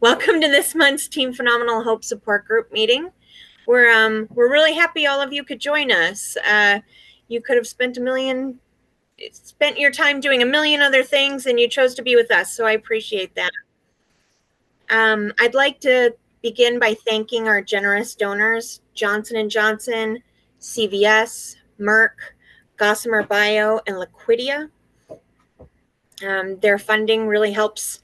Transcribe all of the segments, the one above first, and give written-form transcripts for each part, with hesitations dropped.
Welcome to this month's Team Phenomenal Hope Support Group meeting. We're really happy all of you could join us. You could have spent your time doing a million other things, and you chose to be with us, so I appreciate that. I'd like to begin by thanking our generous donors, Johnson & Johnson, CVS, Merck, Gossamer Bio, and Liquidia. Their funding really helps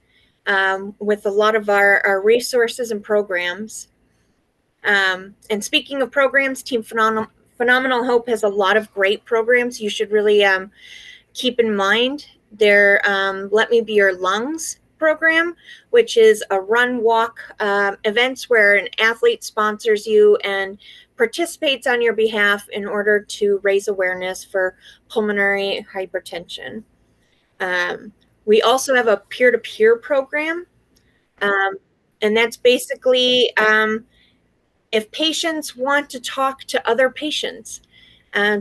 with a lot of our resources and programs. And speaking of programs, Team Phenomenal Hope has a lot of great programs you should really keep in mind. Their Let Me Be Your Lungs program, which is a run walk events where an athlete sponsors you and participates on your behalf in order to raise awareness for pulmonary hypertension. We also have a peer-to-peer program, and that's basically if patients want to talk to other patients.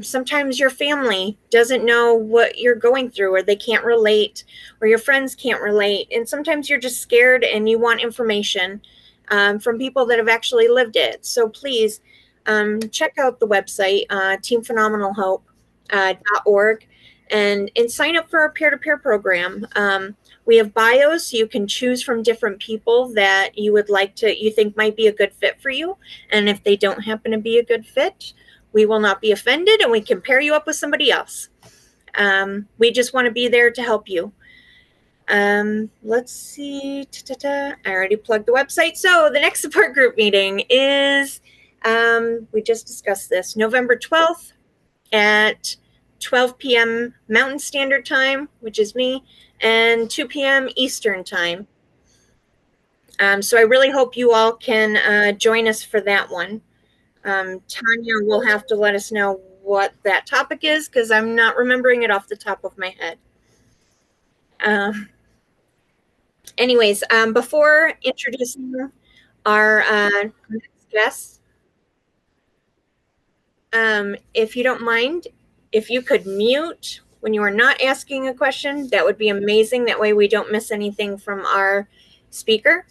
Sometimes your family doesn't know what you're going through, or they can't relate, or your friends can't relate, and sometimes you're just scared and you want information from people that have actually lived it. So please check out the website, teamphenomenalhope.org, and sign up for our peer-to-peer program. We have bios, so you can choose from different people that you think might be a good fit for you. And if they don't happen to be a good fit, we will not be offended, and we can pair you up with somebody else. We just want to be there to help you. Let's see. I already plugged the website. So the next support group meeting is, we just discussed this, November 12th at 12 p.m. Mountain Standard Time, which is me, and 2 p.m. Eastern Time. So I really hope you all can join us for that one. Tanya will have to let us know what that topic is, because I'm not remembering it off the top of my head. Anyways, before introducing our next guest, if you don't mind, if you could mute when you are not asking a question, that would be amazing. That way we don't miss anything from our speaker.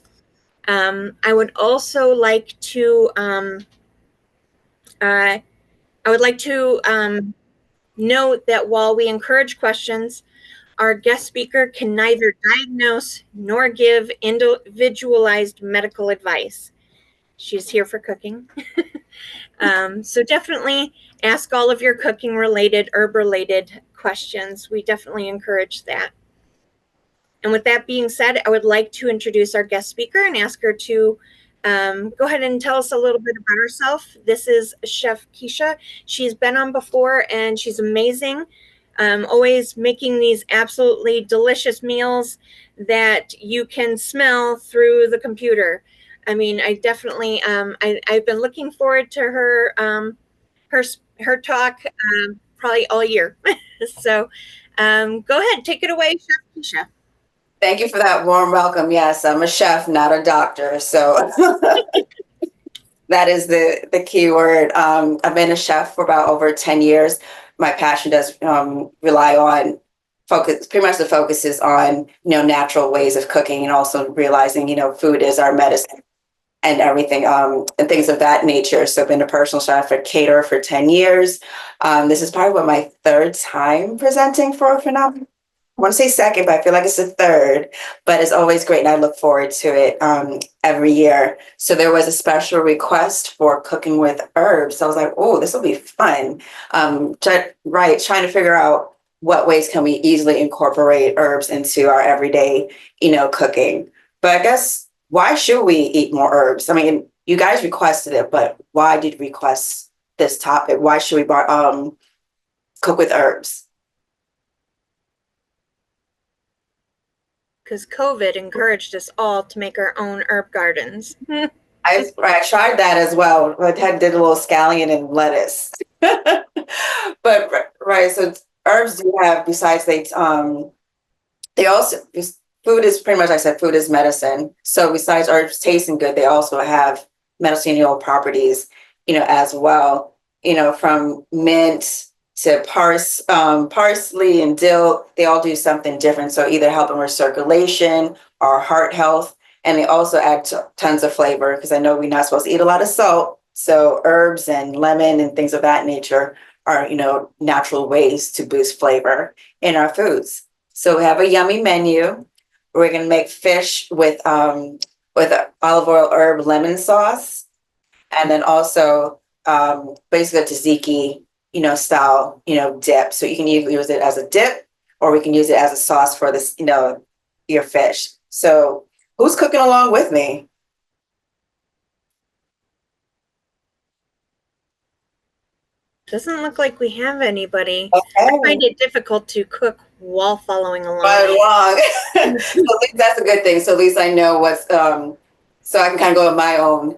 I would also like to note that while we encourage questions, our guest speaker can neither diagnose nor give individualized medical advice. She's here for cooking. So definitely ask all of your cooking-related, herb-related questions. We definitely encourage that. And with that being said, I would like to introduce our guest speaker and ask her to go ahead and tell us a little bit about herself. This is Chef Keesha. She's been on before, and she's amazing. Always making these absolutely delicious meals that you can smell through the computer. I mean, I definitely, I've been looking forward to her talk probably all year. So go ahead, take it away, Chef Keesha. Thank you for that warm welcome. Yes, I'm a chef, not a doctor. So that is the key word. I've been a chef for about over 10 years. My passion does rely on pretty much the focus is on, natural ways of cooking, and also realizing, food is our medicine and everything, and things of that nature. So I've been a personal chef and caterer for 10 years. This is probably my third time presenting for a phenomenon. I want to say second, but I feel like it's the third, but it's always great. And I look forward to it every year. So there was a special request for cooking with herbs. So I was like, oh, this will be fun. Trying to figure out what ways can we easily incorporate herbs into our everyday, cooking. But I guess, why should we eat more herbs? I mean, you guys requested it, but why did you request this topic? Why should we cook with herbs? Because COVID encouraged us all to make our own herb gardens. I tried that as well. I did a little scallion and lettuce. But right, so herbs do have, besides they also, food is pretty much, like I said, food is medicine. So besides herbs tasting good, they also have medicinal properties, as well. From mint to parsley and dill, they all do something different. So either helping with circulation or heart health. and they also add tons of flavor because I know we're not supposed to eat a lot of salt. So herbs and lemon and things of that nature are, natural ways to boost flavor in our foods. So we have a yummy menu. We're gonna make fish with olive oil herb lemon sauce, and then also basically a tzatziki, style, dip. So you can either use it as a dip or we can use it as a sauce for this, your fish. So who's cooking along with me? Doesn't look like we have anybody. I Okay. find it difficult to cook while following along. Right along. So at least that's a good thing. So at least I know what's so I can kind of go at my own,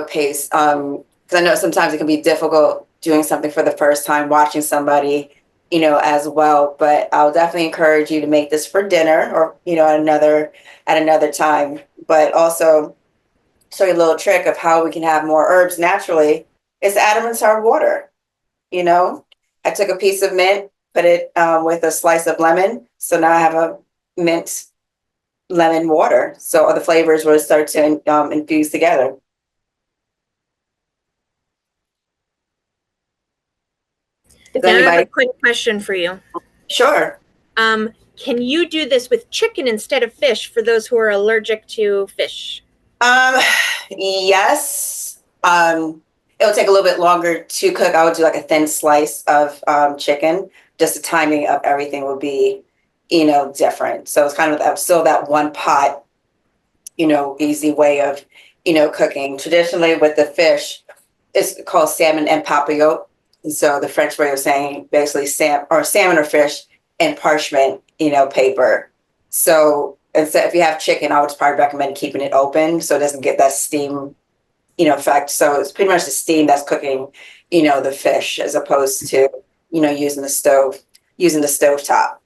pace. Because I know sometimes it can be difficult doing something for the first time, watching somebody, as well. But I'll definitely encourage you to make this for dinner or, at another time. But also show you a little trick of how we can have more herbs naturally is add them into our water. I took a piece of mint, put it with a slice of lemon. So now I have a mint lemon water. So all the flavors will start to infuse together. Does Now I have a anybody? quick question for you. Sure. Can you do this with chicken instead of fish for those who are allergic to fish? Um, yes. It'll take a little bit longer to cook. I would do like a thin slice of chicken. Just the timing of everything will be, different. So it's kind of still that one pot, easy way of, cooking. Traditionally with the fish, it's called salmon and papillote. So the French way of saying basically salmon or fish in parchment, paper. So instead, if you have chicken, I would probably recommend keeping it open so it doesn't get that steam, effect. So it's pretty much the steam that's cooking, the fish as opposed to, using the stove top.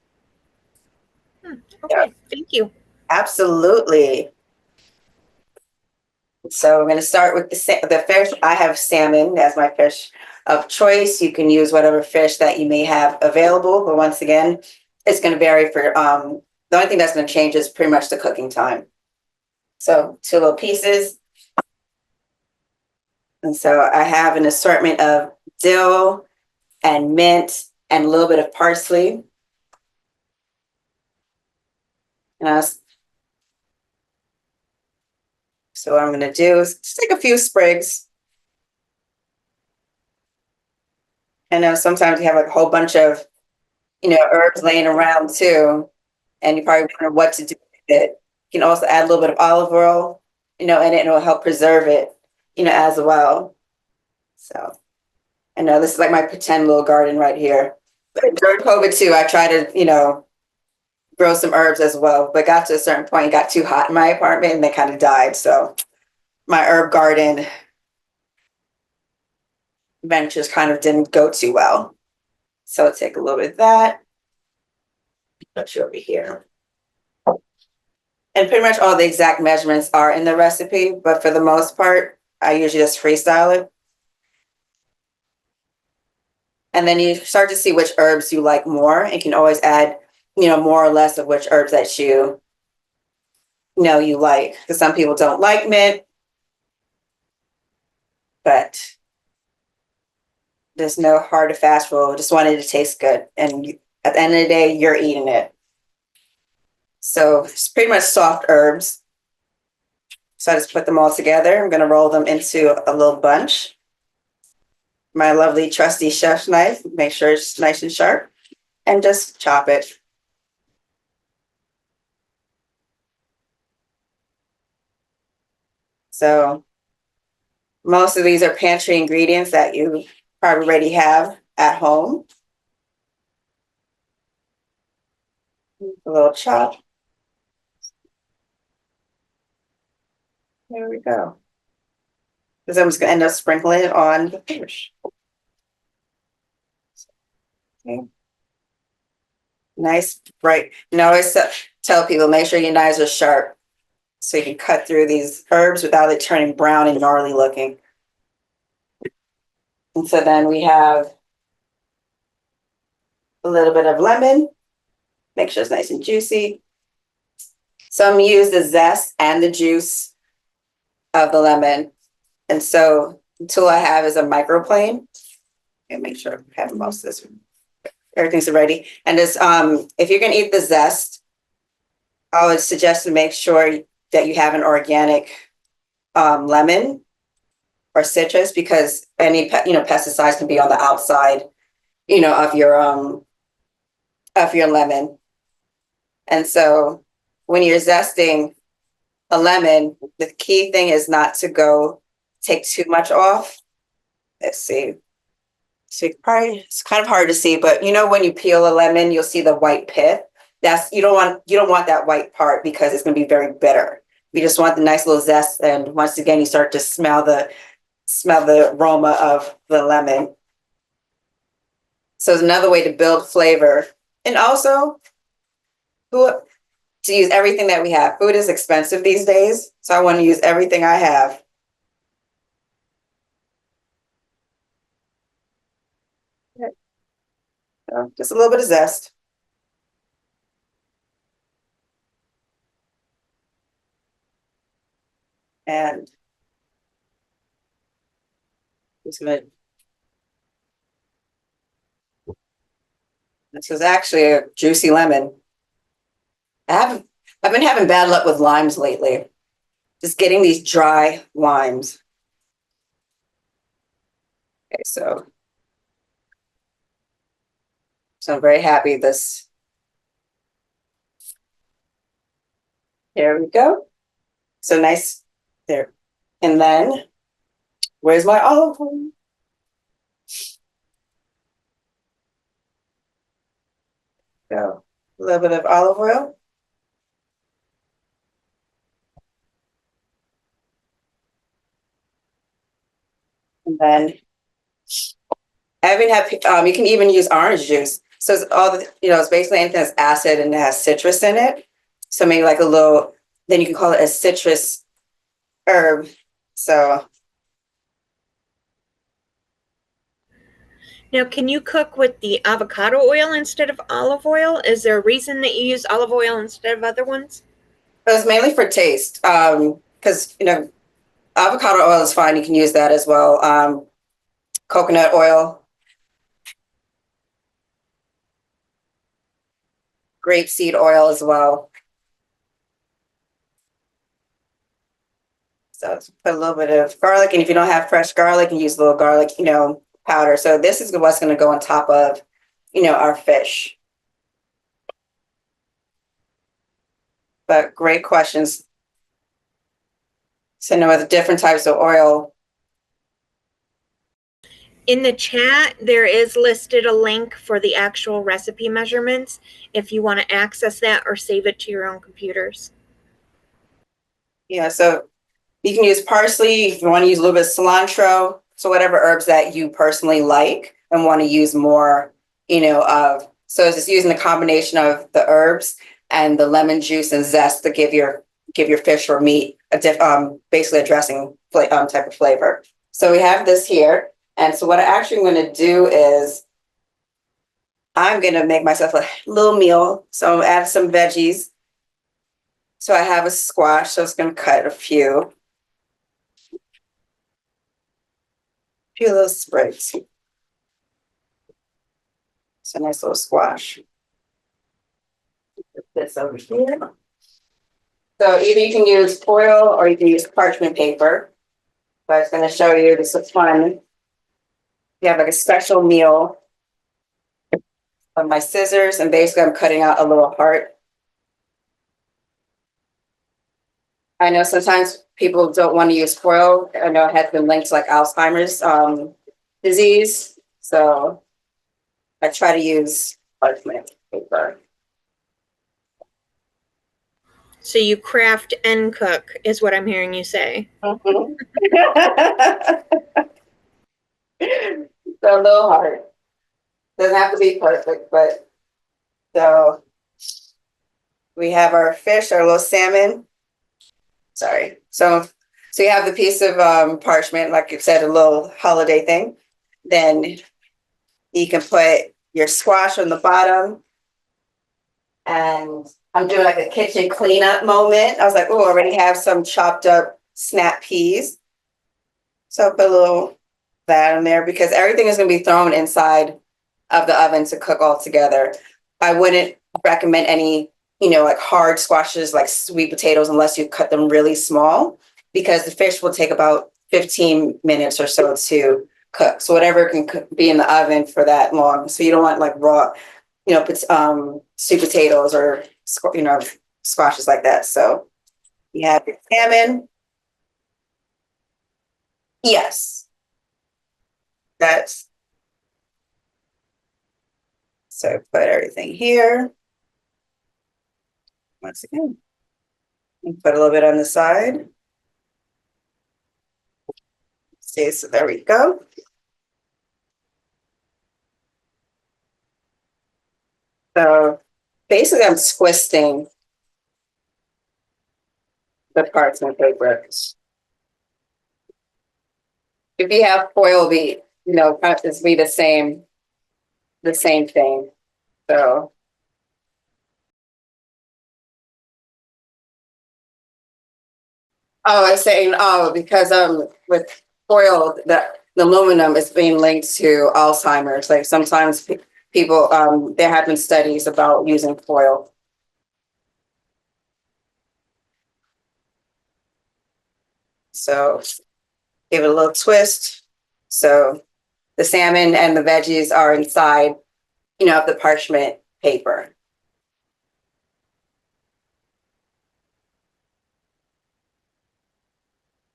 Okay, Yeah, thank you. absolutely. So I'm going to start with the fish. I have salmon as my fish of choice. You can use whatever fish that you may have available, but once again, it's going to vary for the only thing that's going to change is pretty much the cooking time. So 2 little pieces. And so I have an assortment of dill and mint and a little bit of parsley. So what I'm going to do is just take a few sprigs. I know sometimes you have like a whole bunch of, herbs laying around too, and you probably wonder what to do with it. You can also add a little bit of olive oil, in it, and it will help preserve it, as well. So I know this is like my pretend little garden right here. But during COVID too, I try to, grow some herbs as well, but got to a certain point, it got too hot in my apartment and they kind of died. So my herb garden ventures kind of didn't go too well. So I'll take a little bit of that. Put you over here. And pretty much all the exact measurements are in the recipe, but for the most part, I usually just freestyle it. And then you start to see which herbs you like more and can always add, more or less of which herbs that you know you like. Because some people don't like mint, but there's no hard or fast rule. Just want it to taste good. And at the end of the day, you're eating it. So it's pretty much soft herbs. So I just put them all together. I'm going to roll them into a little bunch. My lovely trusty chef's knife, make sure it's nice and sharp, and just chop it. So most of these are pantry ingredients that you probably already have at home. A little chop. There we go. Because I'm just going to end up sprinkling it on the fish. Okay. Nice, bright. I always tell people, make sure your knives are sharp so you can cut through these herbs without it turning brown and gnarly looking. And so then we have a little bit of lemon. Make sure it's nice and juicy. Some use the zest and the juice of the lemon. And so the tool I have is a microplane. And make sure I have most of this. Everything's ready. And this, if you're gonna eat the zest, I would suggest to make sure that you have an organic lemon or citrus, because any pesticides can be on the outside, of your lemon. And so when you're zesting a lemon, the key thing is not to take too much off. Let's see. So probably it's kind of hard to see, but when you peel a lemon, you'll see the white pith. You don't want that white part, because it's going to be very bitter. You just want the nice little zest, and once again, you start to smell the aroma of the lemon. So it's another way to build flavor, and also to use everything that we have. Food is expensive these days, so I want to use everything I have. So just a little bit of zest. And just gonna. This is actually a juicy lemon. I've been having bad luck with limes lately. Just getting these dry limes. Okay, so I'm very happy this. There we go. So nice there. And then where's my olive oil? Go. A little bit of olive oil. And then you can even use orange juice. So it's it's basically anything that's acid and it has citrus in it. So maybe like then you can call it a citrus herb. So. Now, can you cook with the avocado oil instead of olive oil? Is there a reason that you use olive oil instead of other ones? It's mainly for taste. Because, avocado oil is fine. You can use that as well. Coconut oil. Grapeseed oil as well. So put a little bit of garlic, and if you don't have fresh garlic, you use a little garlic, powder. So this is what's going to go on top of, our fish. But great questions. So know the different types of oil. In the chat, there is listed a link for the actual recipe measurements if you want to access that or save it to your own computers. Yeah, so you can use parsley if you want to use a little bit of cilantro. So whatever herbs that you personally like and want to use more, of. So it's just using the combination of the herbs and the lemon juice and zest to give your fish or meat basically a dressing type of flavor. So we have this here. And so what I actually am going to do is I'm going to make myself a little meal. So add some veggies. So I have a squash, so it's going to cut a few little sprigs. It's a nice little squash. Put this over here. So either you can use foil or you can use parchment paper. But I was going to show you, this is fun. You have like a special meal on my scissors, and basically I'm cutting out a little heart. I know sometimes people don't want to use foil. I know it has been linked to like Alzheimer's disease. So I try to use parchment paper. So you craft and cook is what I'm hearing you say. Mm-hmm. So a little hard. Doesn't have to be perfect, but so we have our fish, our little salmon. Sorry. So you have the piece of parchment, like you said, a little holiday thing. Then you can put your squash on the bottom. And I'm doing like a kitchen cleanup moment. I was like, oh, I already have some chopped up snap peas. So put a little that in there because everything is going to be thrown inside of the oven to cook all together. I wouldn't recommend any, like hard squashes like sweet potatoes unless you cut them really small because the fish will take about 15 minutes or so to cook. So whatever can be in the oven for that long. So you don't want like raw, sweet potatoes or, squashes like that. So you have your salmon. Yes, that's, so put everything here. Once again, and put a little bit on the side. See, so there we go. So basically I'm twisting the parchment paper. If you have foil, be, it's be the same thing. So. Oh, I was saying, because with foil, the aluminum is being linked to Alzheimer's. Like sometimes people, there have been studies about using foil. So give it a little twist. So the salmon and the veggies are inside, of the parchment paper.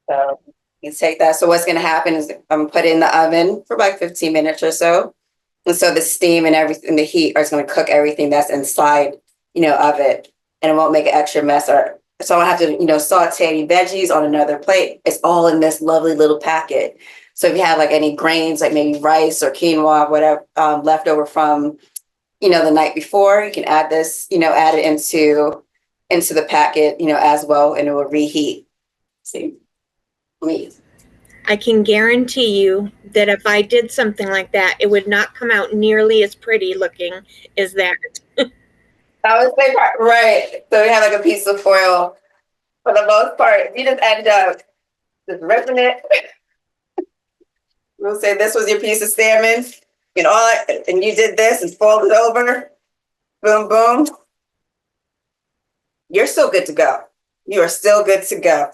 So you take that. So what's going to happen is I'm put it in the oven for like 15 minutes or so. And so the steam and everything, the heat is going to cook everything that's inside, of it. And it won't make an extra mess. Or so I don't have to, saute any veggies on another plate. It's all in this lovely little packet. So if you have like any grains, like maybe rice or quinoa, whatever, left over from, the night before, you can add this, add it into the packet, as well, and it will reheat. See? Please. I can guarantee you that if I did something like that, it would not come out nearly as pretty looking as that. That was the part, right? So we have like a piece of foil. For the most part, you just end up just ripping it. We'll say this was your piece of salmon, and you did this and fold it over. Boom, boom. You're still good to go. You are still good to go.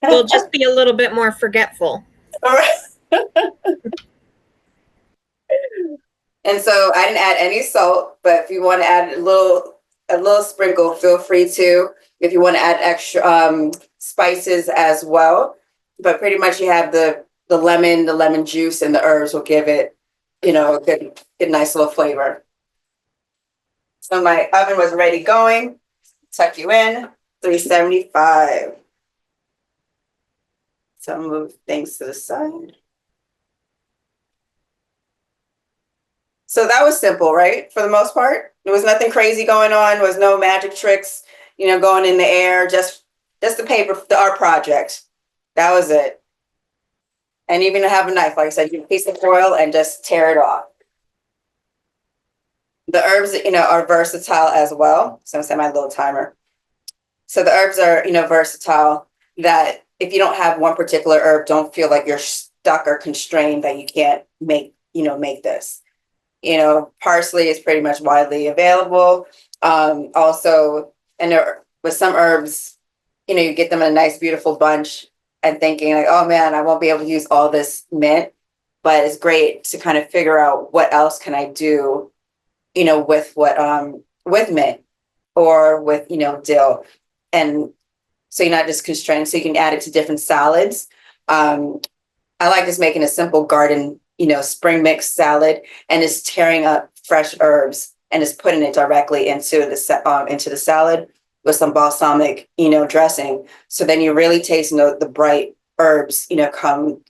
We'll just be a little bit more forgetful. All right. And so I didn't add any salt, but if you want to add a little sprinkle, feel free to. If you want to add extra spices as well, but pretty much you have the lemon juice and the herbs will give it, a good nice little flavor. So my oven was ready going. Tuck you in, 375. So I'll move things to the side. So that was simple, right? For the most part, there was nothing crazy going on. There was no magic tricks, going in the air. Just the paper, the art project. That was it. And even to have a knife, like I said, you piece of foil and just tear it off. The herbs, are versatile as well. So I'm set my little timer. So the herbs are, versatile. That if you don't have one particular herb, don't feel like you're stuck or constrained that you can't make this. Parsley is pretty much widely available. Also, and with some herbs, you get them in a nice, beautiful bunch and thinking like, oh man, I won't be able to use all this mint, but it's great to kind of figure out what else can I do, with mint or with, dill. And so you're not just constrained, so you can add it to different salads. I like just making a simple garden, spring mix salad and just tearing up fresh herbs and just putting it directly into the salad with some balsamic, dressing. So then you really taste the bright herbs, come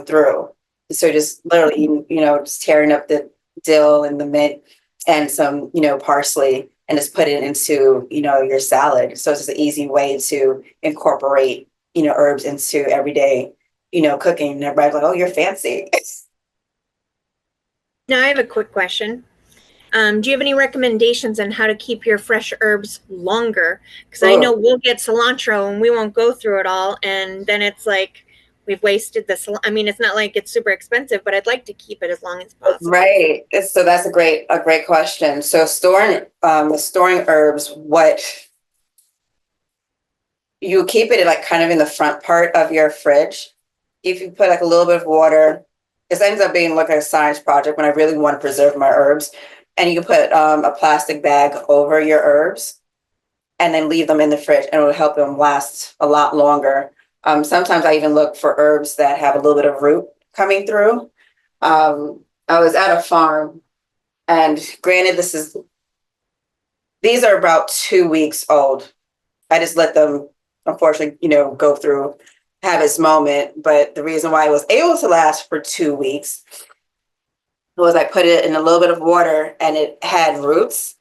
through. So just literally, just tearing up the dill and the mint and some, parsley and just put it into, your salad. So it's just an easy way to incorporate, herbs into everyday, cooking. And everybody's like, oh, you're fancy. Now I have a quick question. Do you have any recommendations on how to keep your fresh herbs longer? Because I know Oh, we'll get cilantro and we won't go through it all, and then it's like we've wasted this. I mean, it's not like it's super expensive, but I'd like to keep it as long as possible. right. So that's a great question. So storing herbs, what you keep it like kind of in the front part of your fridge. If you put like a little bit of water, this ends up being like a science project when I really want to preserve my herbs. And you can put a plastic bag over your herbs and then leave them in the fridge, and it will help them last a lot longer. Sometimes I even look for herbs that have a little bit of root coming through. I was at a farm, and granted, these are about 2 weeks old. I just let them, unfortunately, go through, have its moment. But the reason why it was able to last for 2 weeks was I put it in a little bit of water and it had roots.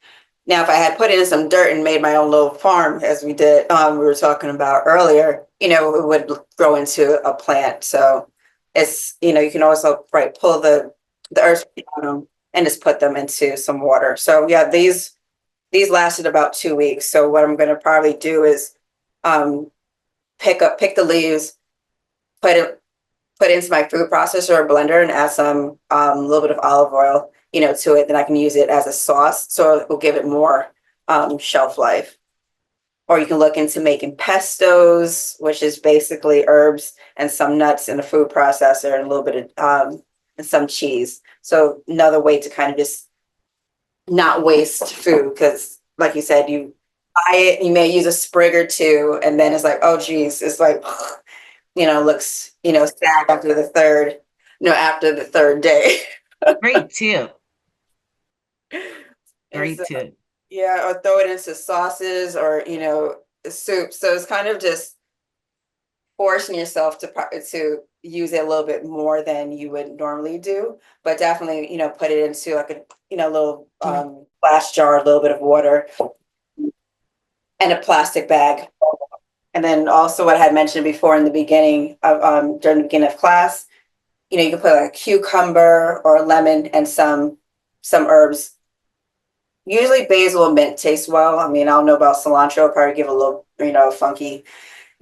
Now, if I had put it in some dirt and made my own little farm, as we did, we were talking about earlier, it would grow into a plant. So you can also pull the earth from them and just put them into some water. So yeah, these lasted about 2 weeks. So what I'm going to probably do is um, pick the leaves, put it into my food processor or blender, and add some little bit of olive oil, to it. Then I can use it as a sauce, so it will give it more shelf life. Or you can look into making pestos, which is basically herbs and some nuts in a food processor and a little bit of and some cheese. So another way to kind of just not waste food, because like you said, you buy it, you may use a sprig or two, and then it's like, oh geez, it's like looks sad after the third day. Great tip. And Great so, tip. yeah, or throw it into sauces or soup. So it's kind of just forcing yourself to use it a little bit more than you would normally do, but definitely put it into like a little glass jar, a little bit of water, and a plastic bag. And then also what I had mentioned before in the beginning of during the beginning of class, you can put like a cucumber or a lemon and some herbs. Usually basil and mint taste well. I mean, I don't know about cilantro, probably give a little, funky,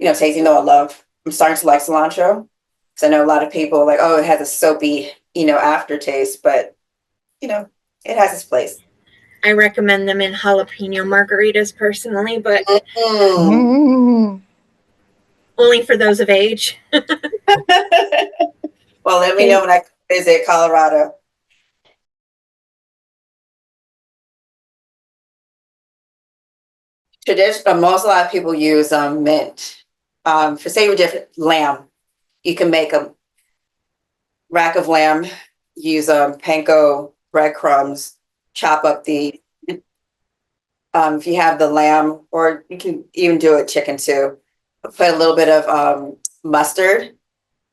taste, I'm starting to like cilantro. So I know a lot of people are like, oh, it has a soapy, aftertaste, but it has its place. I recommend them in jalapeno margaritas personally, but Mm. only for those of age. Well, let me know when I visit Colorado. Most a lot of people use mint. For say with different lamb, you can make a rack of lamb, use panko breadcrumbs, chop up the if you have the lamb, or you can even do it chicken too. Put a little bit of mustard.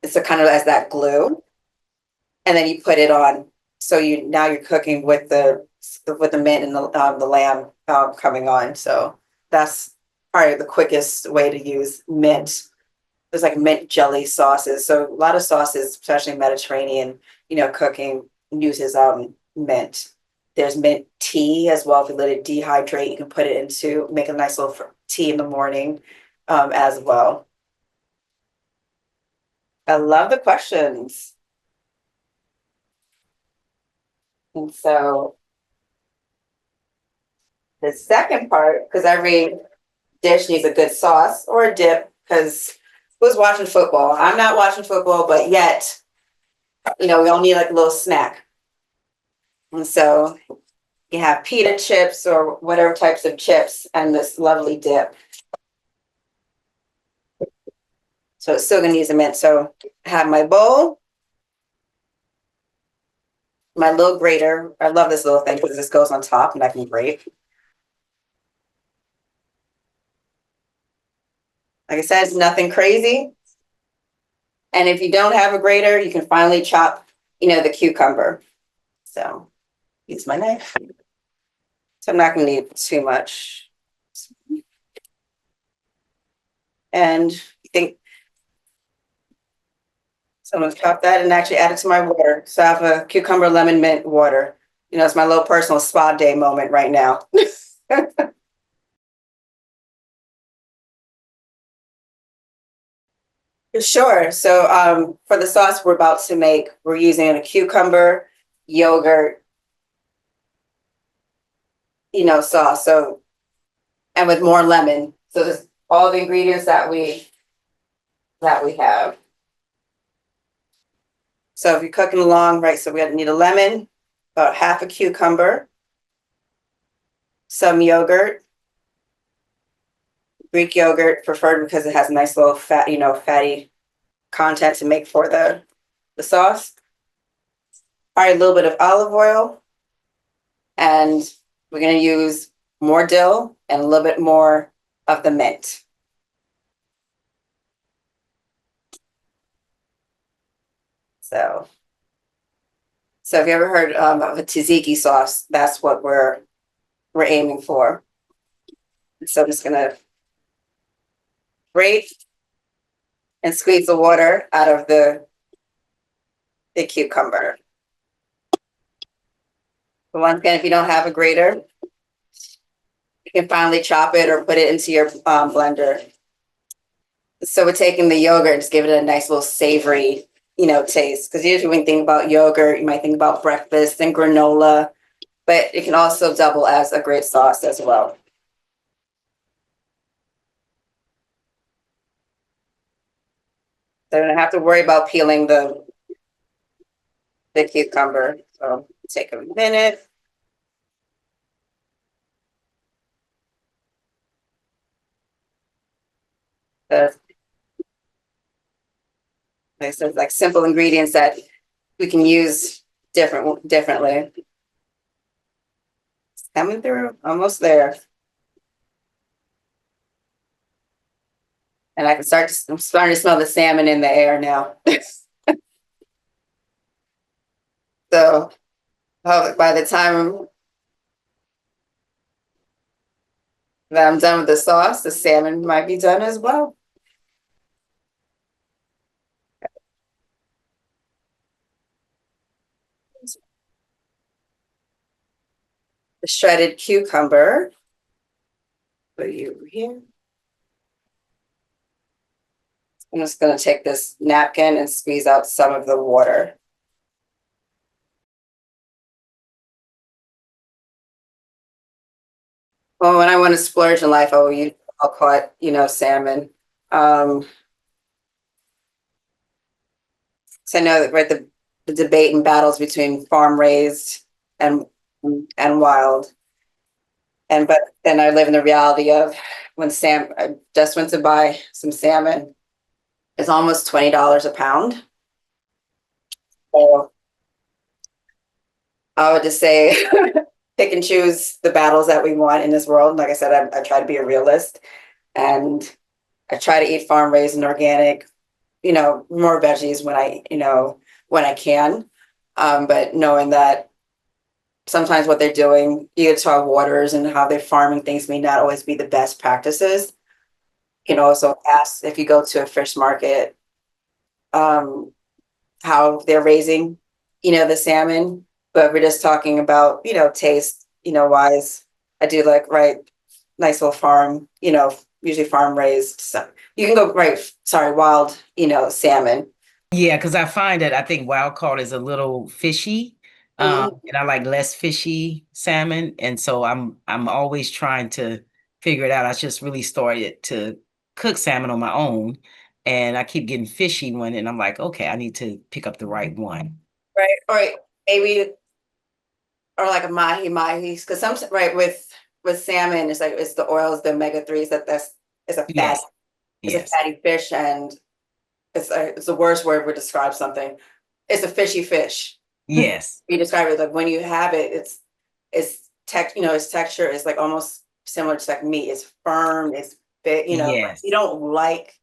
It's a kind of as that glue, and then you put it on. So now you're cooking with the mint and the lamb coming on. So that's probably the quickest way to use mint. There's like mint jelly sauces. So a lot of sauces, especially Mediterranean, cooking uses mint. There's mint tea as well. If you let it dehydrate, you can put it into make a nice little tea in the morning as well. I love the questions. And so the second part, because every dish needs a good sauce or a dip, because who's watching football? I'm not watching football, but yet, we all need like a little snack. And so you have pita chips or whatever types of chips and this lovely dip. So it's still gonna use a mint. So I have my bowl, my little grater. I love this little thing because this goes on top and I can grate. Like I said, it's nothing crazy. And if you don't have a grater, you can finally chop, the cucumber. So use my knife. So I'm not gonna need too much. And I think so I'm gonna chop that and actually add it to my water. So I have a cucumber lemon mint water. it's my little personal spa day moment right now. Sure. So for the sauce we're about to make, we're using a cucumber, yogurt, sauce. So, and with more lemon. So this all the ingredients that we have. So if you're cooking along, right, so we need a lemon, about half a cucumber, some yogurt, Greek yogurt preferred because it has a nice little fat, fatty content to make for the sauce. All right, a little bit of olive oil, and we're going to use more dill and a little bit more of the mint. So if you ever heard of a tzatziki sauce, that's what we're aiming for. So I'm just gonna grate and squeeze the water out of the cucumber. But once again, if you don't have a grater, you can finally chop it or put it into your blender. So we're taking the yogurt and just give it a nice little savory, taste. Because usually when you think about yogurt, you might think about breakfast and granola, but it can also double as a great sauce as well. So I don't have to worry about peeling the cucumber. So take a minute. So like simple ingredients that we can use differently. Coming through, almost there. And I'm starting to smell the salmon in the air now. So by the time that I'm done with the sauce, the salmon might be done as well. The shredded cucumber. Put you over here. I'm just going to take this napkin and squeeze out some of the water. Well, when I want to splurge in life, I'll caught, salmon. So I know that, right, the debate and battles between farm raised and wild. But then I live in the reality of when I just went to buy some salmon. It's almost $20 a pound. So I would just say pick and choose the battles that we want in this world. Like I said, I try to be a realist, and I try to eat farm raised and organic, more veggies when I can. But knowing that sometimes what they're doing, you get to waters and how they're farming things may not always be the best practices. You can also ask if you go to a fish market, how they're raising, the salmon. But we're just talking about, taste, wise. I do like, right, nice little farm, usually farm raised. So you can go, wild, salmon. Yeah, because I find that I think wild caught is a little fishy. And I like less fishy salmon. And so I'm always trying to figure it out. I just really started to cook salmon on my own, and I keep getting fishy one, and I'm like, okay, I need to pick up the right one. Right. All right. Maybe, or like a mahi, because with salmon, it's the oils, the omega-3s it's a fat, it's a fatty fish, and it's the worst word would describe something. It's a fishy fish. Yes. You describe it like when you have it, its texture is like almost similar to like meat. It's firm, it's big, Yes. You don't like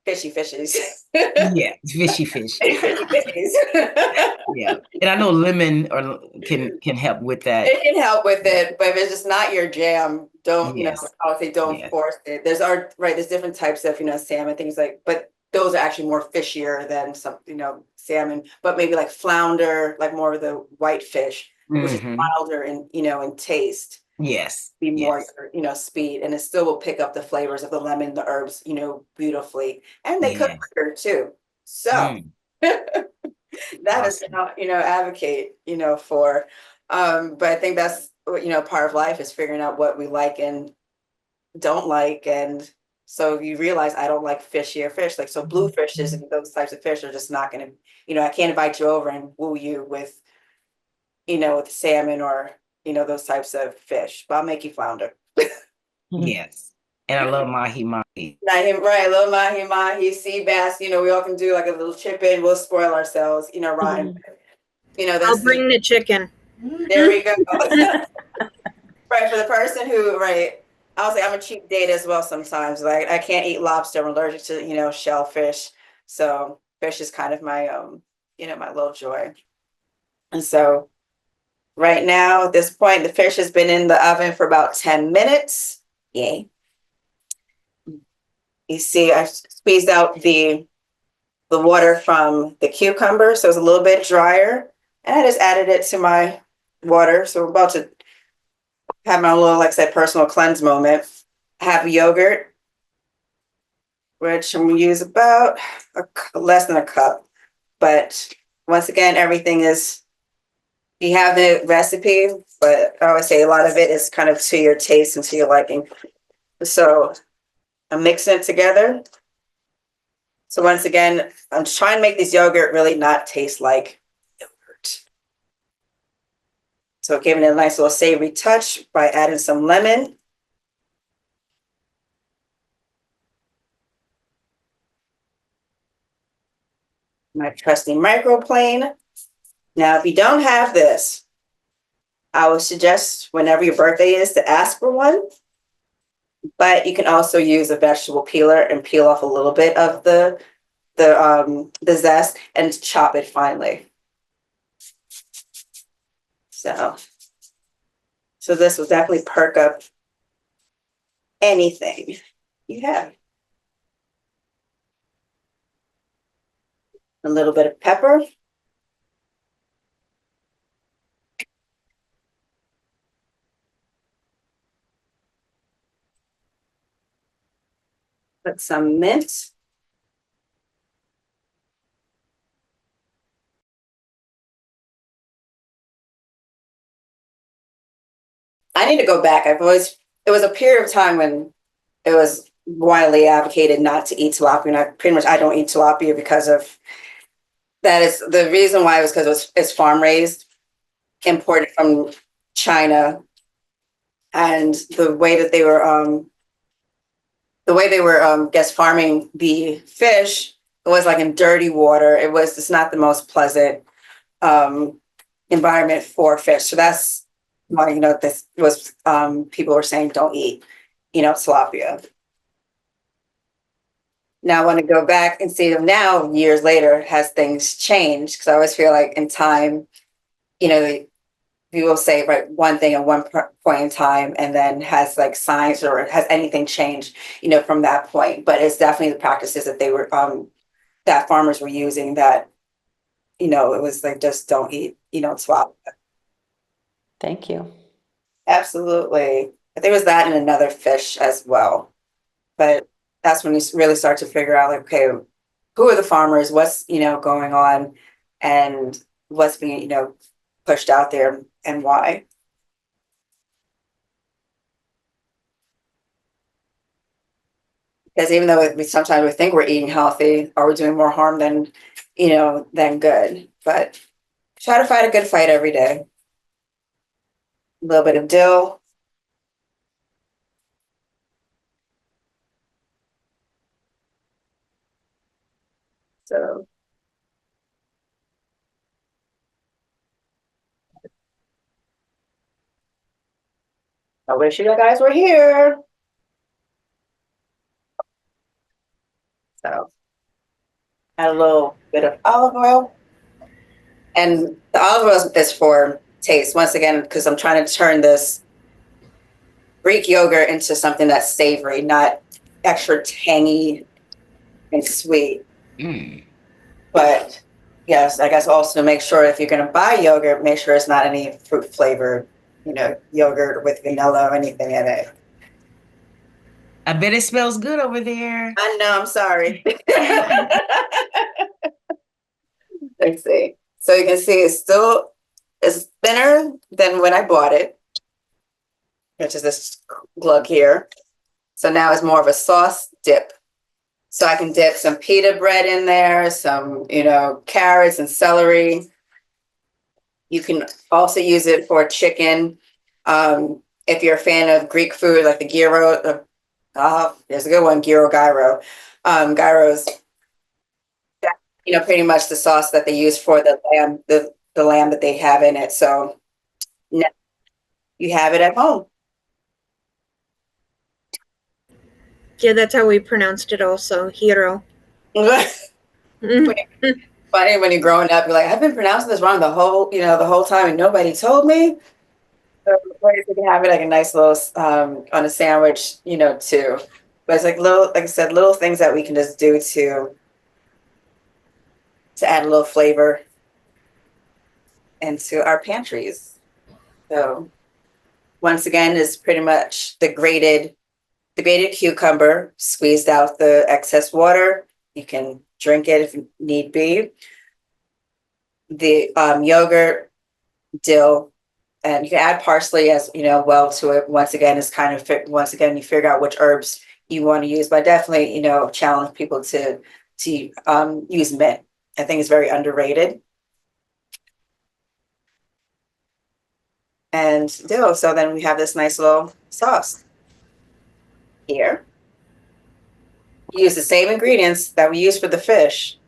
fishy fishes. Yeah, fishy fish. Yeah. And I know lemon can help with that. It can help with it, but if it's just not your jam, don't, Yes. I would say don't force it. There's different types of, salmon, things like, but those are actually more fishier than some, salmon, but maybe like flounder, like more of the white fish, which is milder in taste, Yes. be more, speed, and it still will pick up the flavors of the lemon, the herbs, beautifully. And they cook quicker too. So that is Awesome. advocate, for, but I think that's, part of life is figuring out what we like and don't like. And so you realize I don't like fishier fish. Like, so bluefishes and those types of fish are just not going to, I can't invite you over and woo you with, with salmon or, those types of fish, but I'll make you flounder. Yes. And I love mahi mahi. Right. I love mahi, sea bass. We all can do like a little chip in. We'll spoil ourselves, Ryan. I'll bring the chicken. There we go. Right. For the person who, right. I'll say I'm a cheap date as well sometimes. Like, I can't eat lobster. I'm allergic to, shellfish. So fish is kind of my, my little joy. And so right now, at this point, the fish has been in the oven for about 10 minutes. Yay. You see, I squeezed out the water from the cucumber, so it's a little bit drier. And I just added it to my water. So we're about to have my little, like I said, personal cleanse moment. Have yogurt, which I'm gonna use about less than a cup. But once again, everything is, you have the recipe, but I always say a lot of it is kind of to your taste and to your liking. So I'm mixing it together. So once again, I'm trying to make this yogurt really not taste like yogurt. So giving it a nice little savory touch by adding some lemon. My trusty microplane. Now, if you don't have this, I would suggest whenever your birthday is to ask for one. But you can also use a vegetable peeler and peel off a little bit of the zest and chop it finely. So this will definitely perk up anything you have. A little bit of pepper. Put some mint. I need to go back. It was a period of time when it was widely advocated not to eat tilapia, and I don't eat tilapia because of that. Is the reason why was because it's farm raised, imported from China, and the way that they were guess farming the fish, it was like in dirty water. It's not the most pleasant environment for fish. So that's why, this was people were saying don't eat, tilapia. Now I want to go back and see now, years later, has things changed? Because I always feel like in time, people say right one thing at one point in time, and then has like science or has anything changed, from that point. But it's definitely the practices that they were that farmers were using that, it was like just don't eat, tilapia. Thank you. Absolutely. I think it was that and another fish as well. But that's when you really start to figure out, like, okay, who are the farmers? What's, going on, and what's being, pushed out there and why. Because even though sometimes we think we're eating healthy or we're doing more harm than, than good, but try to fight a good fight every day. A little bit of dill. So I wish you guys were here. So add a little bit of olive oil. And the olive oil is for taste. Once again, because I'm trying to turn this Greek yogurt into something that's savory, not extra tangy, and sweet. Mm. But yes, I guess also make sure if you're going to buy yogurt, make sure it's not any fruit flavored, yogurt with vanilla or anything in it. I bet it smells good over there. I know, I'm sorry. Let's see. So you can see it's thinner than when I bought it, which is this glug here. So now it's more of a sauce dip. So I can dip some pita bread in there, some, carrots and celery. You can also use it for chicken. If you're a fan of Greek food, like the gyro, there's a good one, gyro. Gyros, pretty much the sauce that they use for the lamb, the lamb that they have in it. So now you have it at home. Yeah, that's how we pronounced it also, hero. Funny when you're growing up, you're like, I've been pronouncing this wrong the whole time and nobody told me. So you can have it like a nice little on a sandwich, too. But it's like like I said, little things that we can just do to add a little flavor into our pantries. So once again, is pretty much the grated cucumber, squeezed out the excess water. You can drink it if need be. The yogurt, dill, and you can add parsley as well to it. Once again, you figure out which herbs you want to use, but definitely challenge people to use mint. I think it's very underrated. And dill. So then we have this nice little sauce here. Use the same ingredients that we used for the fish.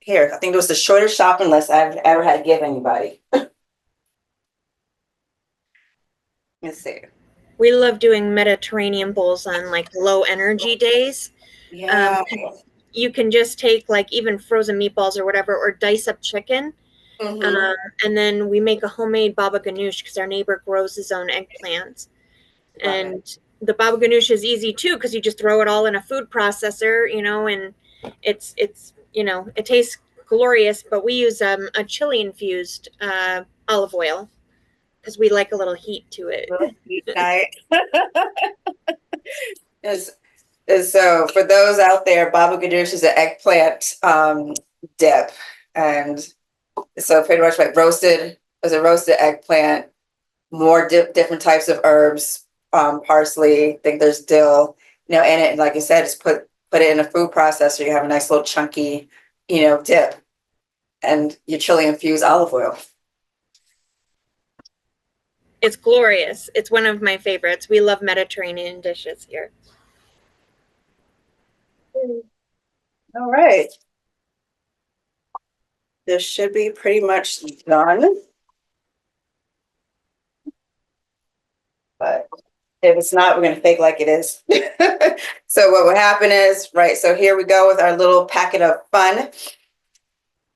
Here, I think it was the shortest shopping list I've ever had to give anybody. Let's see. We love doing Mediterranean bowls on like low energy days. Yeah. You can just take like even frozen meatballs or whatever, or dice up chicken. And then we make a homemade baba ganoush because our neighbor grows his own eggplants. And the baba ganoush is easy too because you just throw it all in a food processor, and it's it tastes glorious. But we use a chili infused olive oil because we like a little heat to it. So for those out there, baba ganoush is an eggplant dip, and so pretty much like roasted eggplant, more different types of herbs, parsley. I think there's dill, in it. And like you said, just put it in a food processor. You have a nice little chunky, dip, and your chili infused olive oil. It's glorious. It's one of my favorites. We love Mediterranean dishes here. All right. This should be pretty much done. But if it's not, we're going to fake like it is. So what will happen is, so here we go with our little packet of fun.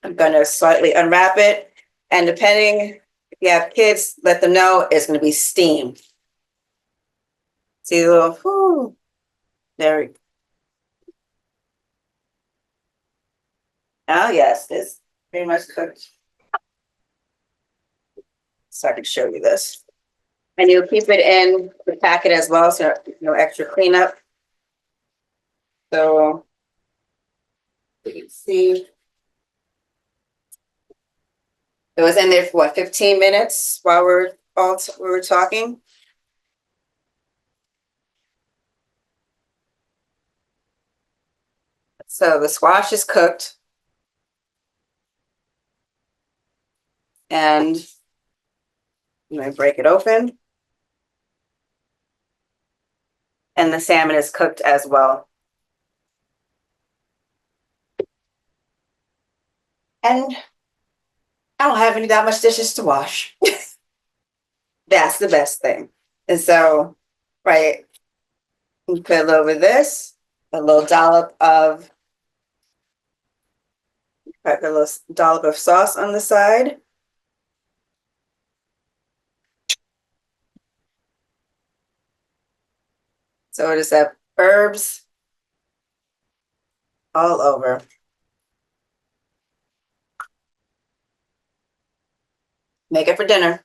I'm going to slightly unwrap it. And depending if you have kids, let them know it's going to be steamed. See the little, whoo, there we go. Oh, yes, it's pretty much cooked. So I can show you this. And you'll keep it in the packet as well, so no extra cleanup. So you can see it was in there for 15 minutes while we were talking. So the squash is cooked. And I'm going to break it open. And the salmon is cooked as well. And I don't have that much dishes to wash. That's the best thing. And so, you put over this, a little dollop of sauce on the side. So just have herbs, all over. Make it for dinner.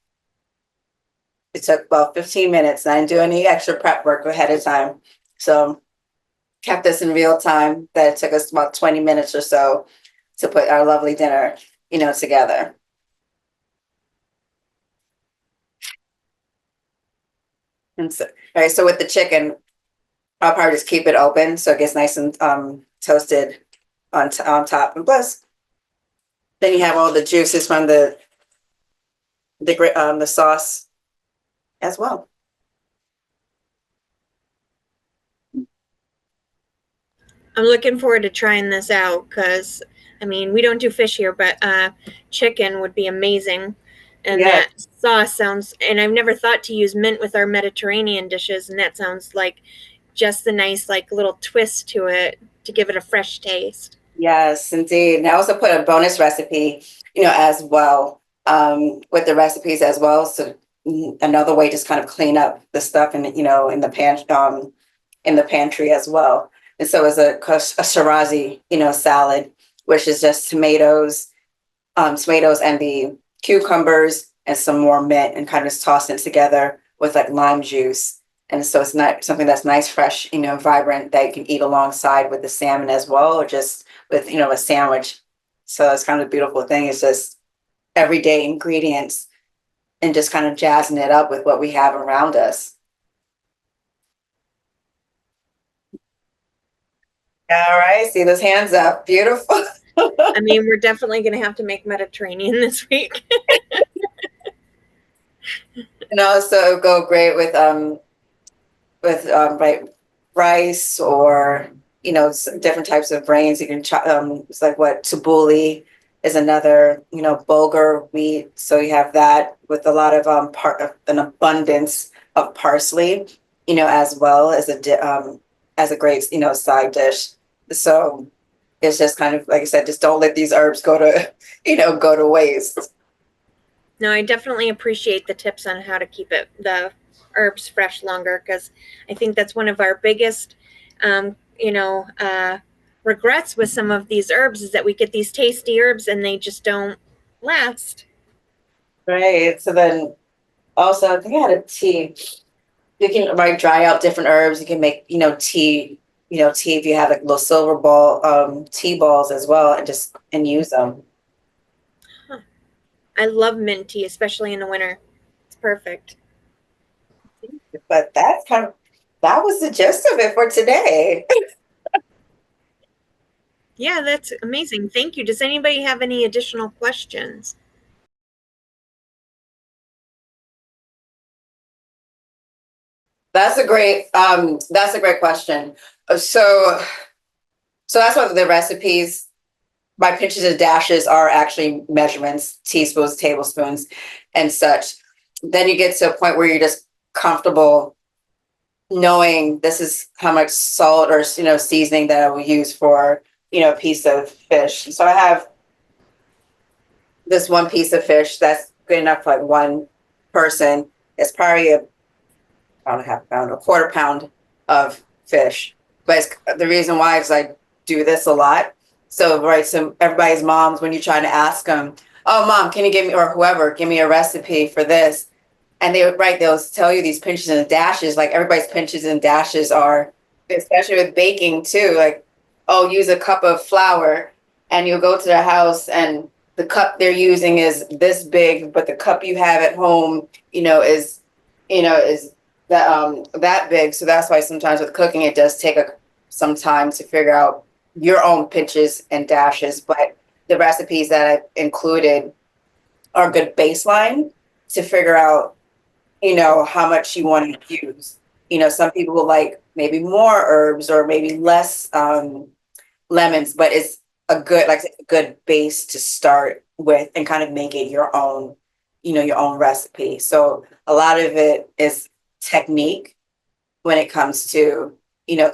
It took about 15 minutes. And I didn't do any extra prep work ahead of time. So kept this in real time. That it took us about 20 minutes or so to put our lovely dinner, together. And so, all right, so with the chicken, I'll probably just keep it open so it gets nice and toasted on top. And plus, then you have all the juices from the sauce as well. I'm looking forward to trying this out because, I mean, we don't do fish here, but chicken would be amazing. And Yeah. that sauce sounds, and I've never thought to use mint with our Mediterranean dishes, and that sounds like just the nice, like, little twist to it to give it a fresh taste. Yes, indeed. And I also put a bonus recipe, as well, with the recipes as well. So another way just kind of clean up the stuff in the pantry as well. And so it's a Shirazi, salad, which is just tomatoes and the cucumbers and some more mint and kind of just tossing it together with like lime juice. And so it's not something that's nice, fresh, vibrant that you can eat alongside with the salmon as well, or just with, a sandwich. So it's kind of a beautiful thing. It's just everyday ingredients and just kind of jazzing it up with what we have around us. All right, see those hands up. Beautiful. I mean, we're definitely going to have to make Mediterranean this week. And also go great with rice or different types of grains. You can it's like what tabbouleh is another bulgur wheat. So you have that with a lot of an abundance of parsley, as well as a great side dish. So it's just kind of like I said, just don't let these herbs go to waste. No, I definitely appreciate the tips on how to keep the herbs fresh longer, because I think that's one of our biggest, regrets with some of these herbs is that we get these tasty herbs and they just don't last. Right. So then also, I think I had a tea. You can dry out different herbs. You can make tea. Tea if you have like little silver ball tea balls as well, and use them. I love mint tea, especially in the winter. It's perfect. But that was the gist of it for today. Yeah, that's amazing. Thank you. Does anybody have any additional questions? That's a great question. So that's what the recipes, my pinches and dashes are actually measurements, teaspoons, tablespoons, and such. Then you get to a point where you're just comfortable knowing this is how much salt or seasoning that I will use for a piece of fish. So I have this one piece of fish that's good enough for like one person. It's probably a pound, a half pound, a quarter pound of fish. But the reason why is I do this a lot. So everybody's moms, when you're trying to ask them, oh, mom, can you give me, or whoever, give me a recipe for this? And they'll tell you these pinches and dashes, like everybody's pinches and dashes are, especially with baking too, like, oh, use a cup of flour, and you'll go to their house and the cup they're using is this big, but the cup you have at home, is that big. So that's why sometimes with cooking, it does take some time to figure out your own pinches and dashes. But the recipes that I've included are a good baseline to figure out, how much you want to use. Some people will like maybe more herbs or maybe less lemons, but it's a good base to start with and kind of make it your own, your own recipe. So a lot of it is technique when it comes to,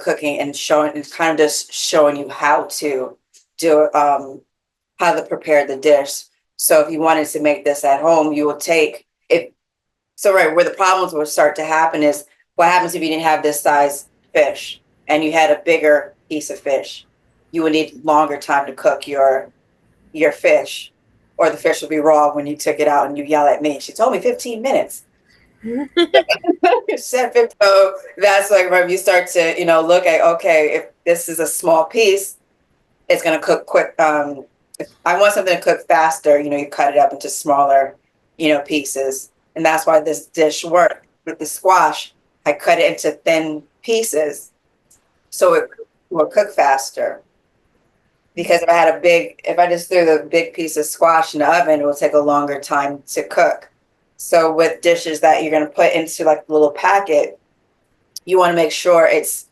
cooking and kind of just showing you how to do how to prepare the dish. So if you wanted to make this at home, you will take it. So where the problems will start to happen is what happens if you didn't have this size fish and you had a bigger piece of fish. you would need longer time to cook your fish, or the fish will be raw when you took it out and you yell at me. She told me 15 minutes. So that's like when you start to, look at, okay, if this is a small piece, it's going to cook quick. If I want something to cook faster, you cut it up into smaller, pieces. And that's why this dish worked with the squash. I cut it into thin pieces so it will cook faster. Because if I just threw the big piece of squash in the oven, it will take a longer time to cook. So with dishes that you're going to put into like a little packet, you want to make sure it's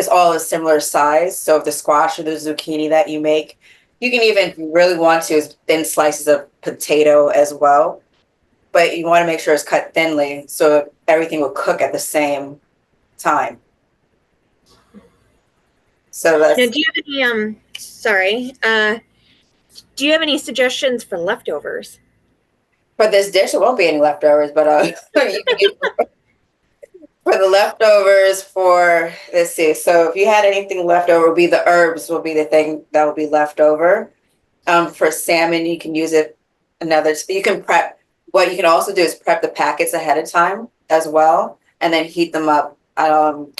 all a similar size. So if the squash or the zucchini that you make, you can even, if you really want to, is thin slices of potato as well. But you want to make sure it's cut thinly so everything will cook at the same time. So that's. Now, do you have any do you have any suggestions for leftovers? For this dish, it won't be any leftovers, but you can use for the leftovers let's see. So if you had anything left over, the herbs will be the thing that will be left over. For salmon, you can use it you can prep. What you can also do is prep the packets ahead of time as well, and then heat them up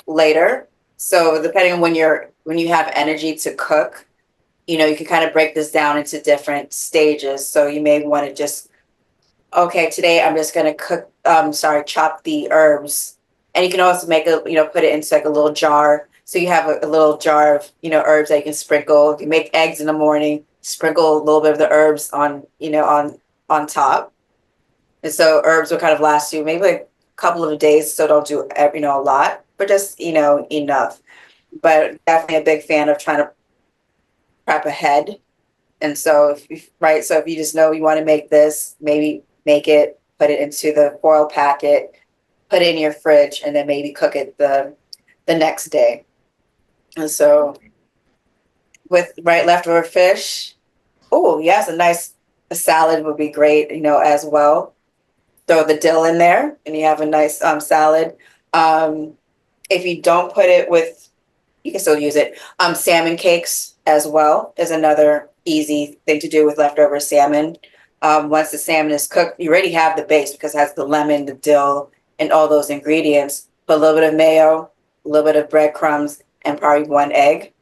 later. So depending on when you have energy to cook, you can kind of break this down into different stages. So you may want to just, okay, today I'm just going to chop the herbs. And you can also make put it into like a little jar. So you have a little jar of, herbs that you can sprinkle. If you make eggs in the morning, sprinkle a little bit of the herbs on on top. And so herbs will kind of last you maybe like a couple of days. So don't do, a lot, but just, enough. But definitely a big fan of trying to prep ahead. And so if you just know you want to make this, maybe make it, put it into the foil packet, put it in your fridge, and then maybe cook it the next day. And so with leftover fish, oh yes, a salad would be great, as well. Throw the dill in there and you have a nice salad. If you don't put it with, you can still use it. Salmon cakes as well is another easy thing to do with leftover salmon. Once the salmon is cooked, you already have the base because it has the lemon, the dill, and all those ingredients. Put a little bit of mayo, a little bit of breadcrumbs, and probably one egg,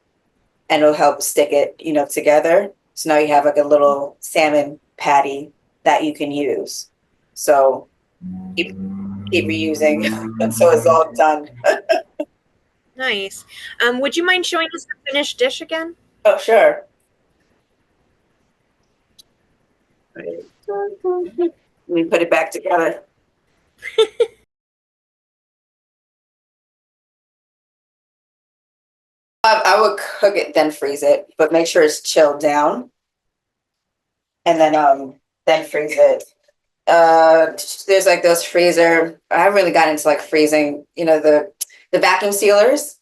and it'll help stick it, together. So now you have like a little salmon patty that you can use. So keep reusing until it's all done. Nice. Would you mind showing us the finished dish again? Oh, sure. Let me put it back together. I would cook it, then freeze it, but make sure it's chilled down. And then freeze it. There's like those freezer. I haven't really gotten into like freezing, the vacuum sealers,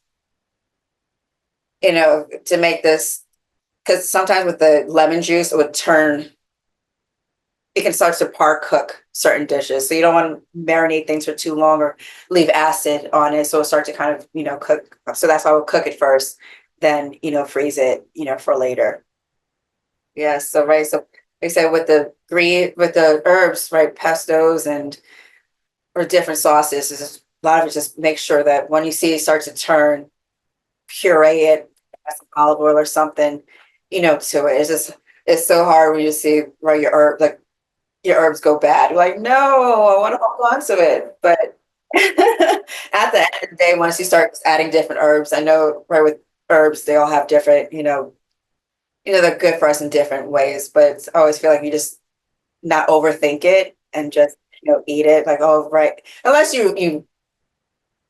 to make this, because sometimes with the lemon juice, it can start to par cook certain dishes. So you don't want to marinate things for too long or leave acid on it. So it'll start to kind of, cook. So that's why we'll cook it first, then, freeze it, for later. Yeah. So, right. So like I said, with the herbs, right, pestos or different sauces, is a lot of it just make sure that when you see it start to turn, puree it, add some olive oil or something, to it. It's so hard when you see your herbs go bad. You're like, no, I want to hold on to it. But at the end of the day, once you start adding different herbs, I know with herbs, they all have different, they're good for us in different ways, but I always feel like you just not overthink it and just, eat it like, oh, right. Unless you,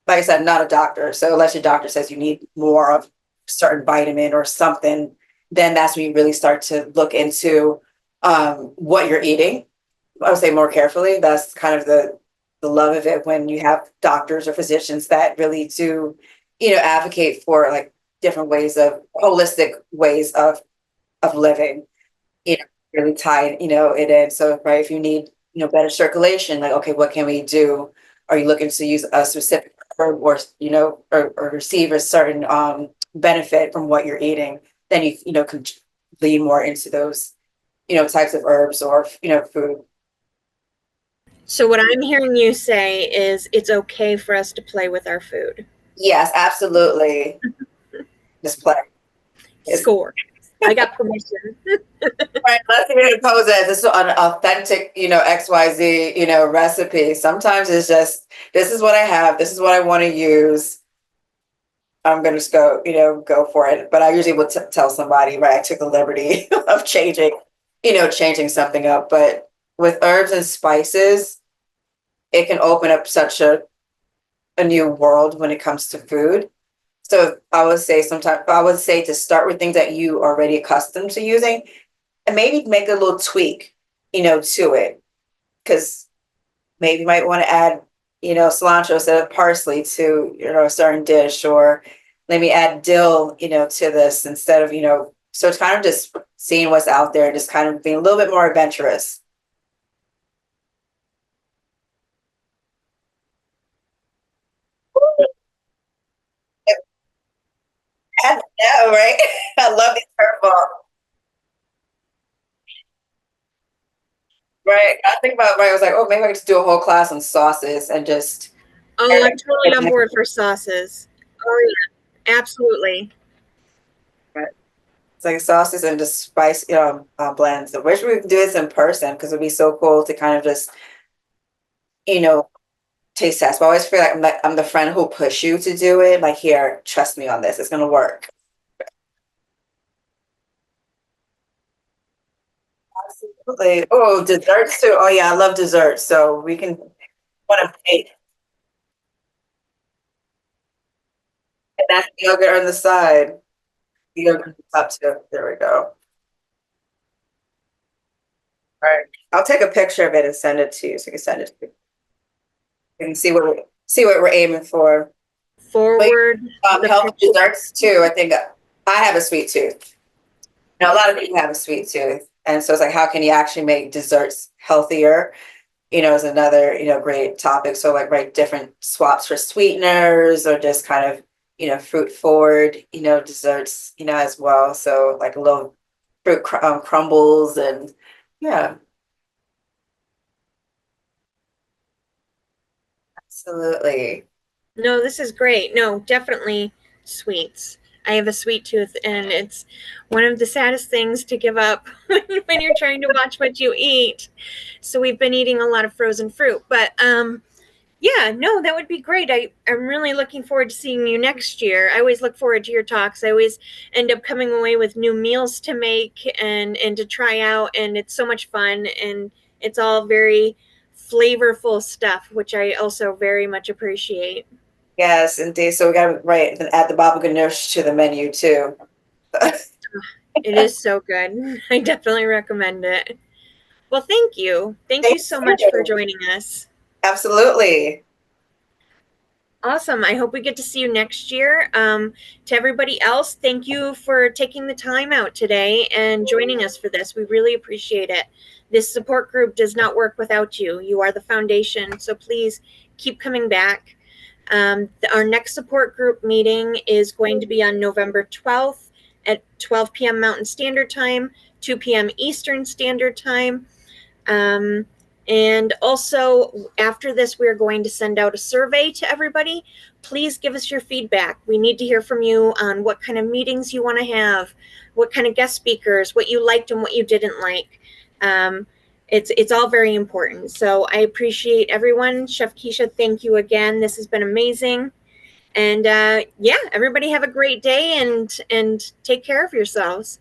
like I said, I'm not a doctor. So unless your doctor says you need more of a certain vitamin or something, then that's when you really start to look into what you're eating. I would say more carefully. That's kind of the love of it when you have doctors or physicians that really do, advocate for like different ways of holistic ways of living, really tie, it in. So, right, if you need, better circulation, like, okay, what can we do? Are you looking to use a specific herb or, or receive a certain benefit from what you're eating? then you can lean more into those, types of herbs or, food. So what I'm hearing you say is it's okay for us to play with our food. Yes, absolutely. Just play. Score. I got permission. Right, let's pose it as this is an authentic, XYZ, recipe. Sometimes it's just, this is what I have, this is what I want to use. I'm gonna just go for it. But I usually would tell somebody, right, I took the liberty of changing something up. But with herbs and spices, it can open up such a new world when it comes to food. So I would say to start with things that you are already accustomed to using, and maybe make a little tweak, to it. Because maybe you might want to add, cilantro instead of parsley to, a certain dish, or maybe add dill, to this instead of, so it's kind of just seeing what's out there, just kind of being a little bit more adventurous. I know, right? I love these curveballs. Right. I think about right. I was like, oh, maybe I could just do a whole class on sauces and just. Oh, I'm totally on board for sauces. Oh yeah, absolutely. Right. It's like sauces and just spice, blends. I wish we could do this in person because it'd be so cool to kind of just, you know, taste test. But I always feel like I'm the friend who'll push you to do it. Like, here, trust me on this. It's gonna work. Absolutely. Oh, desserts too. Oh yeah, I love desserts. So we can want to make that yogurt on the side. The yogurt on the top too. There we go. All right. I'll take a picture of it and send it to you so you can send it to me. You can see what we're aiming for. Forward. Healthy desserts too. I think I have a sweet tooth. Now, a lot of people have a sweet tooth. And so it's like, how can you actually make desserts healthier? Is another, great topic. So like, right, different swaps for sweeteners or just kind of, fruit forward, desserts, as well. So like a little fruit crumbles and yeah. Absolutely. No, this is great. No, definitely sweets. I have a sweet tooth, and it's one of the saddest things to give up when you're trying to watch what you eat. So we've been eating a lot of frozen fruit, but yeah, no, that would be great. I'm really looking forward to seeing you next year. I always look forward to your talks. I always end up coming away with new meals to make and to try out, and it's so much fun, and it's all very flavorful stuff, which I also very much appreciate. Yes, indeed. So we got to add the baba ganoush to the menu too. It is so good. I definitely recommend it. Well, thank you. Thank you so much for joining us. Absolutely. Awesome. I hope we get to see you next year. To everybody else, thank you for taking the time out today and joining us for this. We really appreciate it. This support group does not work without you. You are the foundation. So please keep coming back. Our next support group meeting is going to be on November 12th at 12 p.m. Mountain Standard Time, 2 p.m. Eastern Standard Time. And also, after this, we're going to send out a survey to everybody. Please give us your feedback. We need to hear from you on what kind of meetings you want to have, what kind of guest speakers, what you liked and what you didn't like. It's all very important. So I appreciate everyone. Chef Keesha, thank you again. This has been amazing. And yeah, everybody have a great day and take care of yourselves.